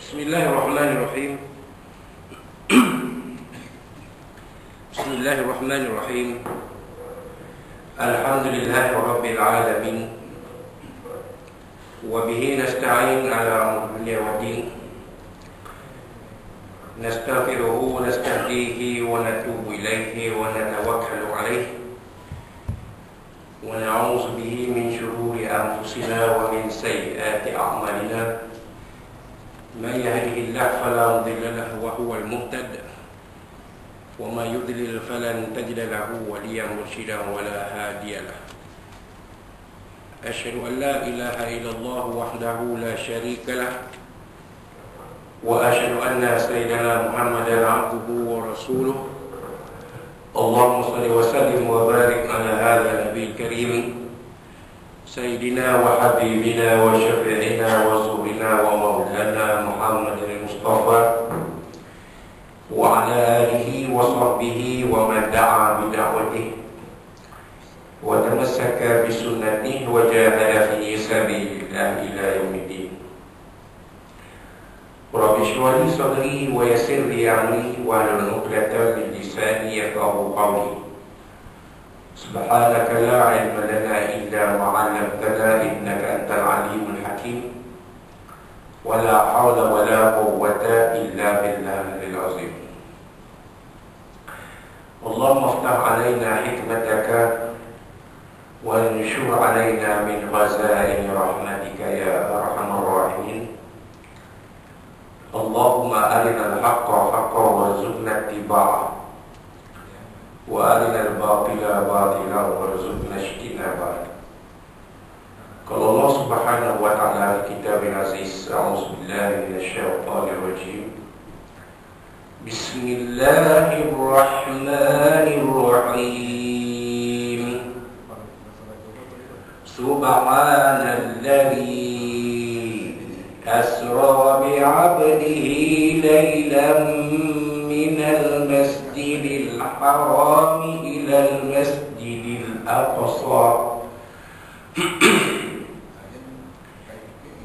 Bismillahirrahmanirrahim. Bismillahirrahmanirrahim. Alhamdulillahi rabbil alamin. Wa bihi nasta'in ala umuri dunya waddin. Nastaghfiruhu wa nastahdihi wa natubu ilayhi wa natawakkalu alayhi. Wa na'udzu bihi min shururi anfusina wa min sayyiati a'malina. من يهده الله فلا مضل له وهو المهتد وما يضلل فلن تجد له وليا مرشدا ولا هادي له أشهد أن لا إله إلا الله وحده لا شريك له وأشهد أن سيدنا محمدا عبده ورسوله اللهم صل وسلم وبارك على هذا النبي الكريم سيدنا وحبيبنا وشفيعنا وزورنا ومولانا محمد المصطفى وعلى آله وصحبه ومن دعا بدعوته وتمسك بسنته وجاهد في سبيل الله إلى يوم الدين. رب اشرح لي صدري ويسر لي أمري واحلل عقدة من لساني يفقهوا قولي. سبحانك لا علم لنا إلا ما علمتنا إنك أنت العليم الحكيم ولا حول ولا قوة إلا بالله العظيم. اللهم افتح علينا حكمتك وانشر علينا من خزائن رحمتك يا أرحم الراحمين. اللهم أرنا الحق حقا وارزقنا اتباعه وأرنا الباطل باطلا وارزقنا اجتنابه. Kalau Allah Subhanahu wa taala di Kitabul Aziz, a'udzubillahi minasyaitonir rajim. Bismillahirrahmanirrahim. Subhanalladzi asra bi 'abdihi laylan minal masjidil haram ilal masjidil aqsa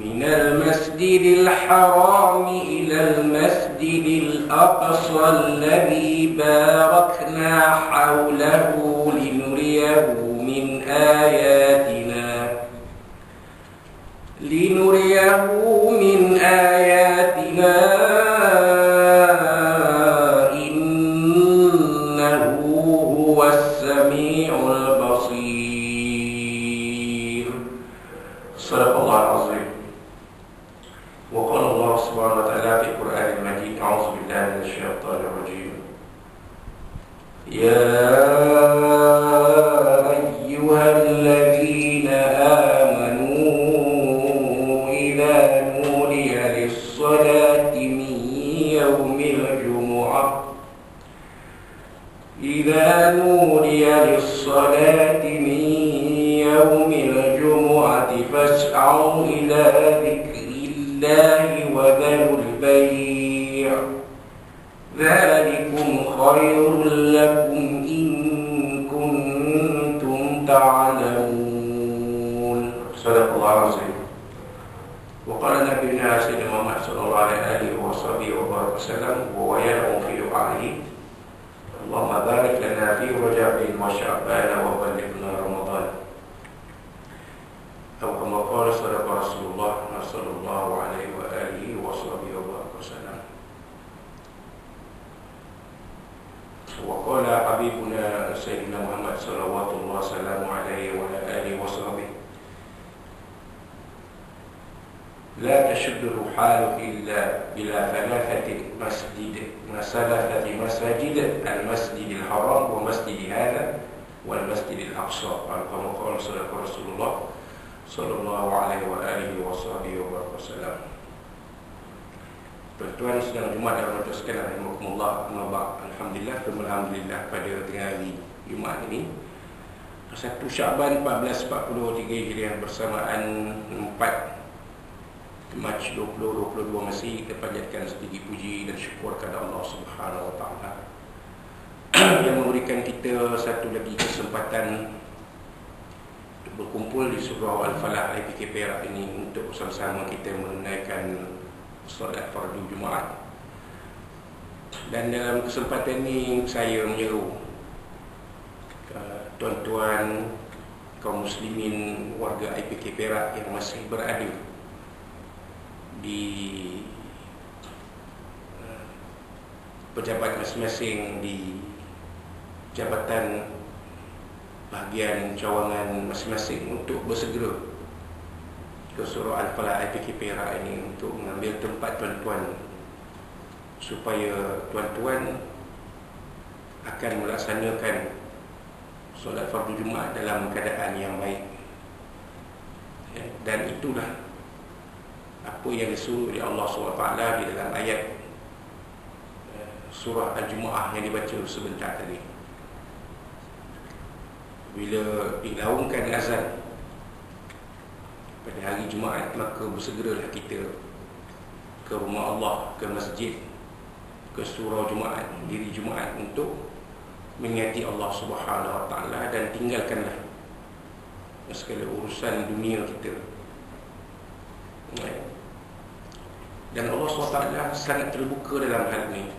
من المسجد الحرام إلى المسجد الأقصى الذي باركنا حوله لنريه من آياتنا إنه هو السميع البصير. صدق الله العظيم. وقال الله سبحانه وتعالى في القرآن المجيد أعوذ بالله من الشيطان الرجيم يا أيها الذين آمنوا إذا نودي للصلاة من يوم الجمعة فاسعوا إلى ذكر الله وذروا البيع ذلكم خير لكم إن كنتم تعلمون. صدق الله العظيم. وقال نبينا سيدنا محمد صلى الله عليه وصحبه وسلم وهو يدعو في دعائه اللهم بارك لنا في رجب وشعبان وبلغنا رمضان. أو كما قال صدق رسول الله صلى الله عليه وآله وصحبه وسلم. وقال حبيبنا سيدنا محمد صلوات الله وسلامه عليه وعلى آله وصحبه لا تشد الرحال إلا بلا ثلاثة مساجد المسجد الحرام ومسجد هذا والمسجد الأقصى. كما قال صدق رسول الله sallallahu alaihi wa alihi wasallam. Tuan-tuan sedang Jumat dan Ramadan sekalian rahimakumullah. Alhamdulillah pada tengah hari Jumat ini 1 Syaban 1443 Hijriah bersamaan 4 Mac 2022 Masih kita panjatkan sedikit puji dan syukur kepada Allah Subhanahu wa taala yang memberikan kita satu lagi kesempatan berkumpul di surau Al-Falah IPK Perak ini untuk bersama-sama kita menunaikan solat fardu Jumaat. Dan dalam kesempatan ini saya menyeru tuan-tuan kaum muslimin warga IPK Perak yang masih berada di pejabat masing-masing di jabatan bahagian cawangan masing-masing untuk bersegera ke Surau Al-Falah IPK Perak ini untuk mengambil tempat tuan-tuan, supaya tuan-tuan akan melaksanakan solat fardu Jumaat dalam keadaan yang baik. Dan itulah apa yang disuruh oleh Allah SWT di dalam ayat surah Al-Jumu'ah yang dibaca sebentar tadi. Bila dilaungkan azan pada hari Jumaat, maka bersegeralah kita ke rumah Allah, ke masjid, ke surau Jumaat, diri Jumaat untuk mengingati Allah Subhanahu Wa Taala, dan tinggalkanlah segala urusan dunia kita. Dan Allah SWT sangat terbuka dalam hal ini,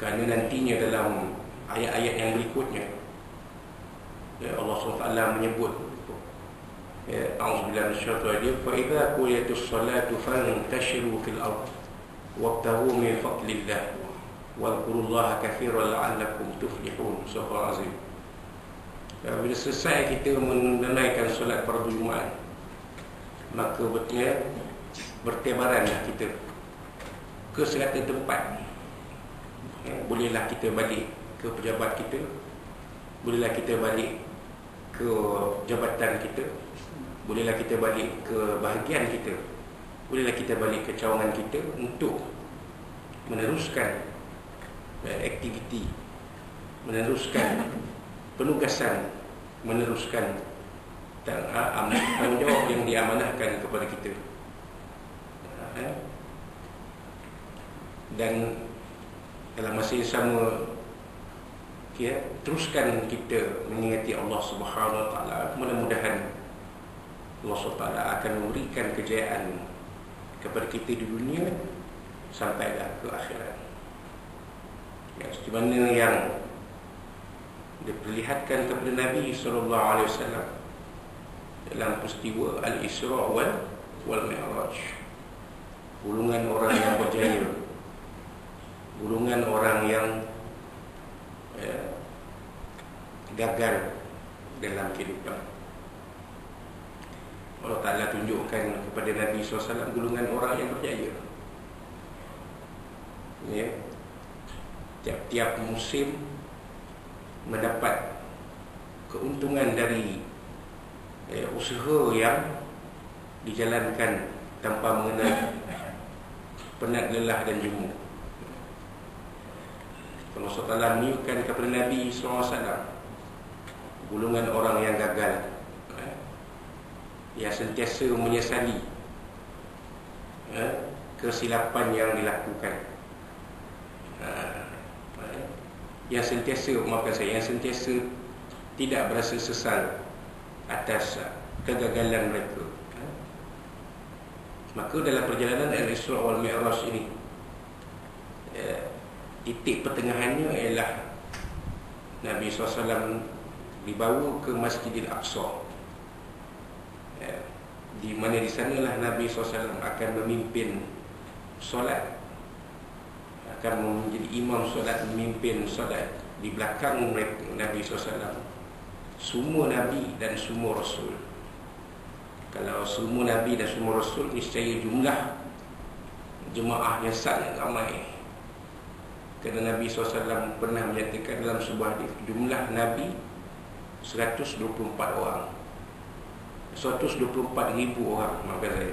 kerana nantinya dalam ayat-ayat yang berikutnya Allah SWT menyebut, A'udzubillahi minasyaitonir rajim, fa idza qudiyatis salatu fantashiru fil ardh wabtaghu min fadlillah wadhkurullaha katsiran la'allakum tuflihun. Surah Azim. Bila selesai kita menunaikan solat fardu Jumaat, maka bertebaranlah kita ke segala tempat. Bolehlah kita balik ke pejabat kita, bolehlah kita balik ke jabatan kita, bolehlah kita balik ke bahagian kita, bolehlah kita balik ke cawangan kita untuk meneruskan aktiviti, meneruskan penugasan, meneruskan tanggungjawab yang diamanahkan kepada kita. Dan dalam masa yang sama, teruskan kita mengingati Allah Subhanahu Wa Taala. Mudah-mudahan Allah SWT akan memberikan kejayaan kepada kita di dunia sampailah ke akhirat. Di mana yang diperlihatkan kepada Nabi SAW dalam peristiwa Al-Isra' wal Mi'raj. Golongan orang yang berjaya, golongan orang yang gagal dalam kehidupan. Allah Ta'ala tunjukkan kepada Nabi SAW golongan orang yang berjaya. Tiap-tiap musim mendapat keuntungan dari usaha yang dijalankan tanpa mengenal penat, lelah dan jemu. Allah SWT menunjukkan kepada Nabi SAW golongan orang yang gagal, yang sentiasa menyesali kesilapan yang dilakukan, yang sentiasa tidak berasa sesal atas kegagalan mereka. Maka dalam perjalanan Al-Isra' wal Mi'raj ini, titik pertengahannya ialah Nabi SAW dibawa ke Masjidil Aqsa, di mana di sanalah Nabi SAW akan memimpin solat, akan menjadi imam solat, memimpin solat di belakang Nabi SAW. Semua Nabi dan semua Rasul. Kalau semua Nabi dan semua Rasul, niscaya jumlah jemaahnya sangat ramai. Kerana Nabi SAW pernah menyatakan dalam sebuah hadis, jumlah Nabi 124 orang, 124,000 orang, maafkan saya,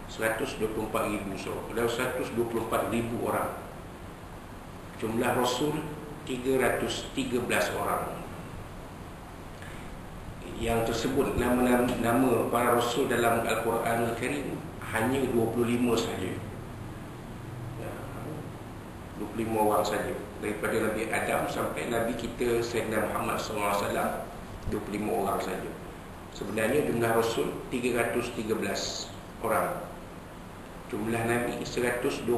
124,000. So, kalau 124,000 orang, jumlah Rasul 313 orang. Yang tersebut nama para Rasul dalam Al-Quran Al-Karim hanya 25 saja, 25 orang saja. Daripada Nabi Adam sampai Nabi kita Sayyidina Muhammad SAW, 25 orang saja. Sebenarnya jumlah Rasul 313 orang. Jumlah Nabi 124,000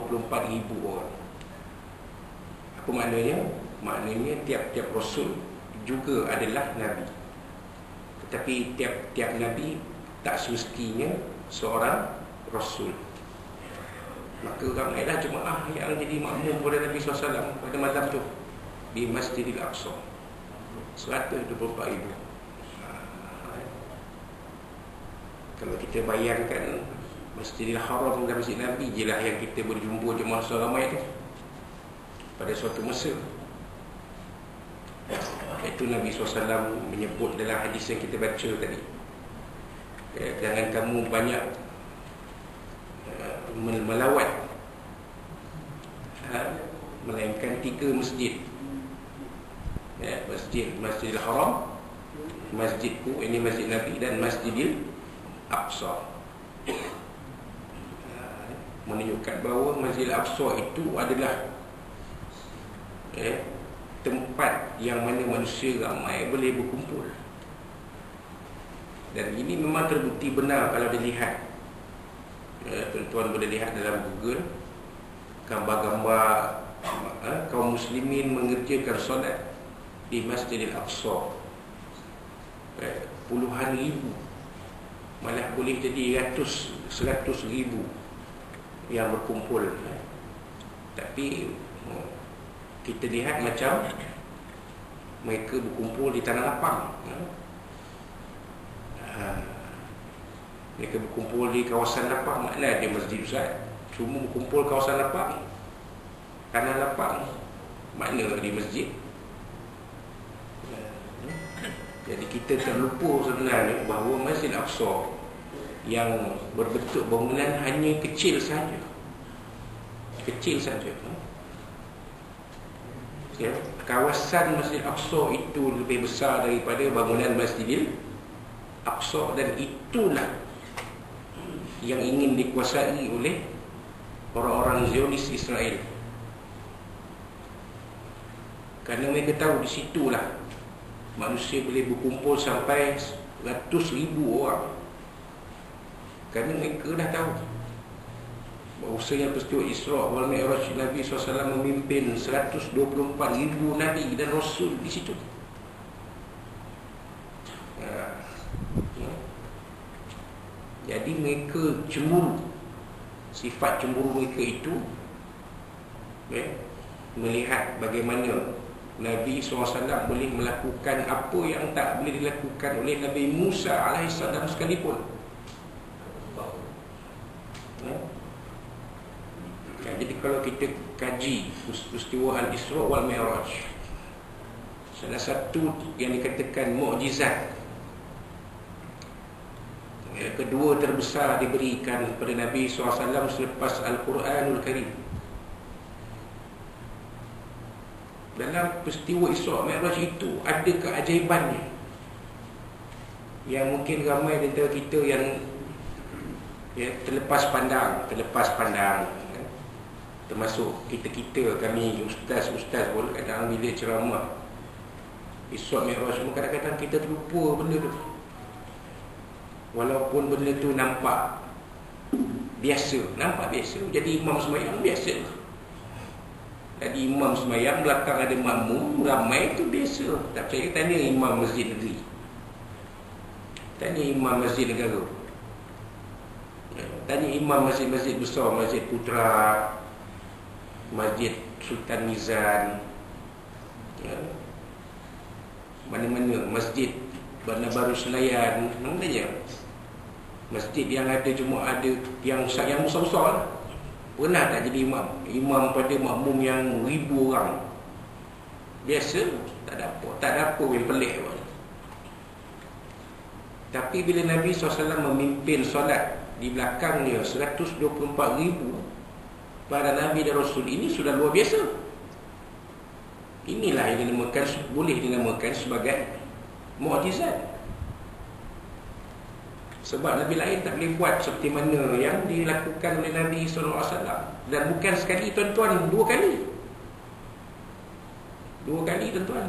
orang. Apa maknanya? Maknanya tiap-tiap Rasul juga adalah Nabi. Tetapi tiap-tiap Nabi tak semestinya seorang Rasul. Maka ramailah jemaah yang jadi makmum pada Nabi SAW pada malam tu di Masjidil Aqsa, 124,000. Kalau kita bayangkan Masjidil Haram dan Masjid Nabi je lah yang kita berjumpa jemaah seramai tu pada suatu masa. Itu Nabi SAW menyebut dalam hadis yang kita baca tadi, jangan kamu banyak melawat, melainkan 3 masjid, Masjidil Haram, masjidku, ini Masjid Nabi, dan Masjidil Aqsa. Menunjukkan bahawa Masjidil Aqsa itu adalah tempat yang mana manusia ramai boleh berkumpul. Dan ini memang terbukti benar kalau dilihat. Tuan-tuan boleh lihat dalam Google gambar-gambar kaum muslimin mengerjakan solat di Masjidil Aqsa. Puluhan ribu, malah boleh jadi seratus ribu yang berkumpul. Tapi kita lihat macam mereka berkumpul di tanah lapang. Mereka berkumpul di kawasan lapang. Mana ada masjid Ustaz? Cuma berkumpul kawasan lapang, tanah lapang. Mana di masjid? Jadi kita terlupa sebenarnya bahawa Masjid Aqsa yang berbentuk bangunan hanya kecil saja. Kecil saja. Kawasan Masjid Aqsa itu lebih besar daripada bangunan Masjidil Aqsa, dan itulah yang ingin dikuasai oleh orang-orang Zionis Israel. Kerana mereka tahu di situlah manusia boleh berkumpul sampai 100,000 orang. Kerana mereka dah tahu bahawasanya peristiwa Isra' wal Mi'raj, Nabi SAW memimpin 124,000 Nabi dan Rasul di situ. Jadi mereka cemburu. Sifat cemburu mereka itu melihat bagaimana Nabi SAW boleh melakukan apa yang tak boleh dilakukan oleh Nabi Musa AS sekalipun. Jadi kalau kita kaji peristiwa Al-Isra' wal Mi'raj, salah satu yang dikatakan mukjizat kedua terbesar diberikan kepada Nabi SAW selepas Al-Quranul Karim. Dalam peristiwa Isra' Mi'raj itu ada keajaibannya yang mungkin ramai di antara kita yang terlepas pandang, termasuk kita kami ustaz-ustaz pun kadang bila ceramah Isra' Mi'raj pun kadang-kadang kita terlupa benda tu, walaupun benda tu nampak biasa. Jadi imam sembahyang biasa. Jadi imam sembahyang, belakang ada makmum ramai, tu biasa. Tak percaya tanya imam masjid negeri, tanya imam masjid negara, tanya imam masjid-masjid besar, Masjid Putra, Masjid Sultan Mizan, mana-mana masjid Bandar Baru Senayan, namanya masjid yang ada cuma ada yang besar-besar. Pernah tak jadi imam? Imam pada makmum yang 1,000 orang. Biasa, tak ada apa yang pelik pun. Tapi bila Nabi SAW memimpin solat di belakangnya 124,000 para Nabi dan Rasul, ini sudah luar biasa. Inilah yang boleh dinamakan sebagai mukjizat. Sebab Nabi lain tak boleh buat seperti mana yang dilakukan oleh Nabi SAW. Dan bukan sekali tuan-tuan, 2 kali. 2 kali tuan-tuan.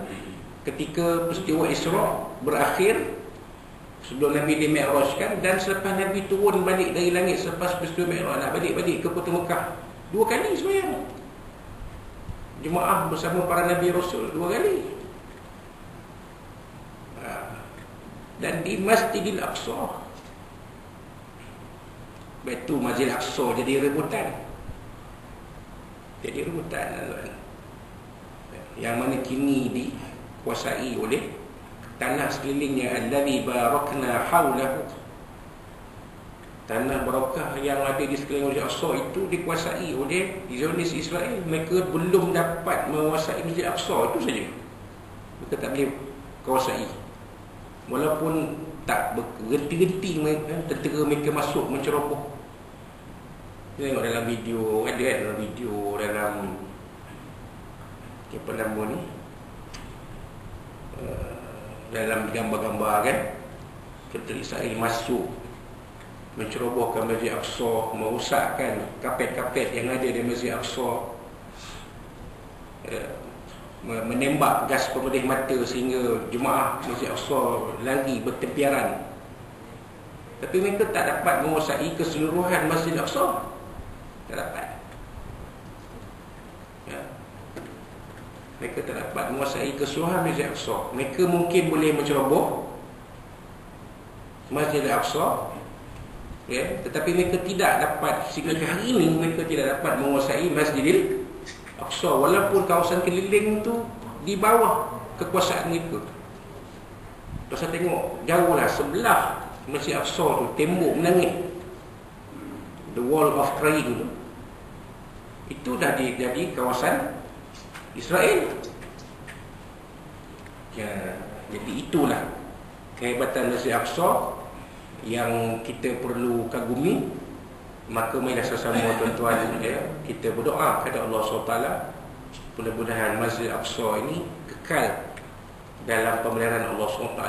Ketika peristiwa Isra' berakhir, Sebelum Nabi di-Mi'rajkan dan selepas Nabi turun balik dari langit selepas peristiwa Mi'raj, nak balik ke kota Mekah 2 kali sembahyang. Jemaah bersama para Nabi Rasul 2 kali. Dan di Masjidil Aqsa, Baitul Masjidil Aqsa jadi rebutan. Yang mana kini dikuasai oleh tanah sekelilingnya, allazi barakna haulahu. Tanah barakah yang ada di sekeliling Masjid Aqsa itu dikuasai oleh Zionis Israel. Mereka belum dapat menguasai Masjid Aqsa itu saja. Mereka tak boleh kuasai. Walaupun tak berhenti-henti mereka, tentera mereka masuk menceroboh. Tengok dalam video, ada dalam video, dalam apa nama ni, dalam gambar-gambar kan, tentera Israel masuk mencerobohkan Masjid Aqsa, merosakkan kapet-kapet yang ada di Masjid Aqsa, menembak gas pemedih mata sehingga jemaah Masjid Aqsa lari bertempiaran. Tapi mereka tak dapat menguasai keseluruhan Masjid Aqsa. Tak dapat. Mereka tak dapat menguasai keseluruhan Masjid Aqsa. Mereka mungkin boleh menceroboh Masjid Aqsa, tetapi mereka tidak dapat, sehingga hari ini mereka tidak dapat menguasai Masjidil Aqsa, walaupun kawasan keliling tu di bawah kekuasaan mereka. Pasal tengok jauhlah sebelah Masjid Aqsa tu, tembok menangis, the wall of crying tu, itu dah jadi kawasan Israel. Jadi itulah kehebatan Masjid Aqsa yang kita perlu kagumi. Maka marilah sesama tuan-tuan, kita berdoa kepada Allah SWT, mudah-mudahan Masjid Aqsa ini kekal dalam pemeliharaan Allah SWT,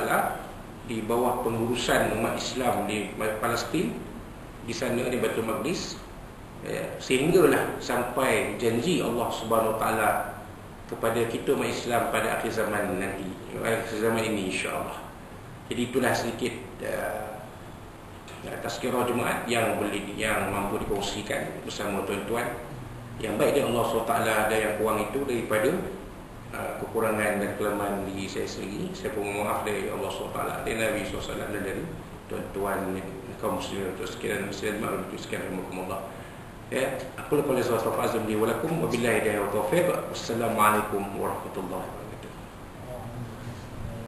di bawah pengurusan umat Islam di Palestin, di sana di Baitul Maqdis, sehinggalah sampai janji Allah Subhanahu Wa Taala kepada kita umat Islam pada akhir zaman nanti, akhir zaman ini insya-Allah. Jadi itulah sedikit tazkirah Jumaat yang mampu dikongsikan bersama tuan-tuan. Yang baik dari Allah SWT, ada yang kurang itu daripada kekurangan dan kelemahan diri saya sendiri. Saya pun maaf dari Allah SWT, dari Nabi SAW, dan dari tuan-tuan kaum muslimin sekalian, muslimat sekalian, rahimakumullah. Aku lepas azam li walakum, wabillahi taufiq. Wassalamualaikum warahmatullahi wabarakatuh.